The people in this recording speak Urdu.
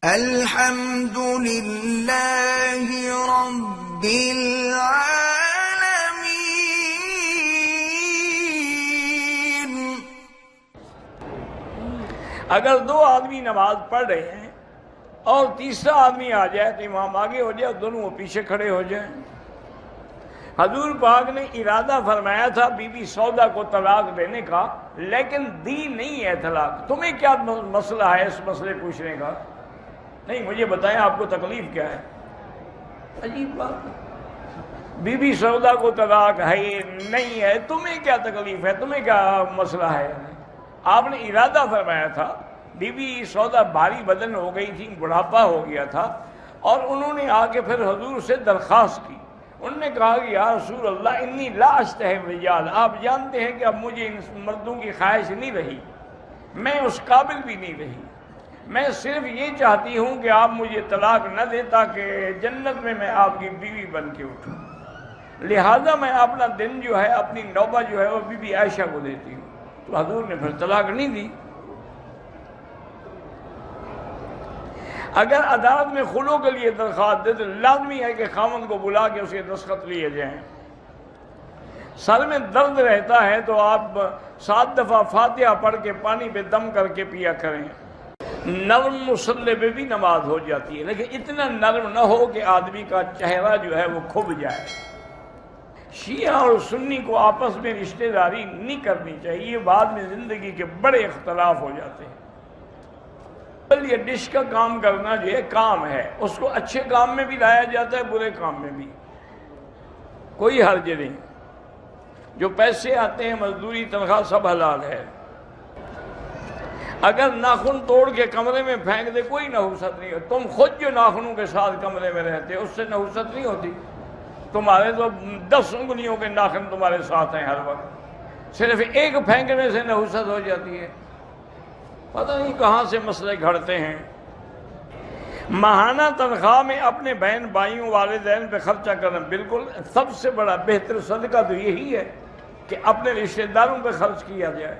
الحمد للہ رب العالمین۔ اگر دو آدمی نماز پڑھ رہے ہیں اور تیسرا آدمی آ جائے تو امام آگے ہو جائے، دونوں وہ پیچھے کھڑے ہو جائیں۔ حضور پاک نے ارادہ فرمایا تھا بی بی سودا کو طلاق دینے کا، لیکن دی نہیں ہے طلاق۔ تمہیں کیا مسئلہ ہے اس مسئلے پوچھنے کا؟ نہیں، مجھے بتائیں آپ کو تکلیف کیا ہے؟ عجیب بات، بی بی سودا کو طلاق ہے نہیں ہے، تمہیں کیا تکلیف ہے؟ تمہیں کیا مسئلہ ہے؟ آپ نے ارادہ فرمایا تھا، بی بی سودا بھاری بدن ہو گئی تھی، بڑھاپا ہو گیا تھا، اور انہوں نے آ کے پھر حضور سے درخواست کی۔ انہوں نے کہا کہ یا رسول اللہ انی لا اشتہی الرجال، آپ جانتے ہیں کہ اب مجھے ان مردوں کی خواہش نہیں رہی، میں اس قابل بھی نہیں رہی، میں صرف یہ چاہتی ہوں کہ آپ مجھے طلاق نہ دیں تاکہ جنت میں آپ کی بیوی بن کے اٹھوں، لہذا میں اپنا دن جو ہے، اپنی نوبہ جو ہے وہ بی بی عائشہ کو دیتی ہوں۔ تو حضور نے پھر طلاق نہیں دی۔ اگر عدالت میں خلو کے لیے درخواست دے تو لازمی ہے کہ خاوند کو بلا کے اسے دستخط لیے جائیں۔ سر میں درد رہتا ہے تو آپ 7 دفعہ فاتحہ پڑھ کے پانی پہ دم کر کے پیا کریں۔ نرم مسلح پہ بھی نماز ہو جاتی ہے، لیکن اتنا نرم نہ ہو کہ آدمی کا چہرہ جو ہے وہ کھب جائے۔ شیعہ اور سنی کو آپس میں رشتہ داری نہیں کرنی چاہیے، بعد میں زندگی کے بڑے اختلاف ہو جاتے ہیں۔ یہ ڈش کا کام کرنا جو ہے کام ہے، اس کو اچھے کام میں بھی لایا جاتا ہے، برے کام میں بھی، کوئی حرج نہیں۔ جو پیسے آتے ہیں، مزدوری، تنخواہ، سب حلال ہے۔ اگر ناخن توڑ کے کمرے میں پھینک دے کوئی نحوست نہیں ہوتی۔ تم خود جو ناخنوں کے ساتھ کمرے میں رہتے اس سے نحوست نہیں ہوتی؟ تمہارے تو 10 انگلیوں کے ناخن تمہارے ساتھ ہیں ہر وقت، صرف ایک پھینکنے سے نحوست ہو جاتی ہے۔ پتہ نہیں کہاں سے مسئلے گھڑتے ہیں۔ ماہانہ تنخواہ میں اپنے بہن بھائیوں، والدین پہ خرچہ کرنا، بالکل سب سے بڑا بہتر صدقہ تو یہی ہے کہ اپنے رشتہ داروں پہ خرچ کیا جائے۔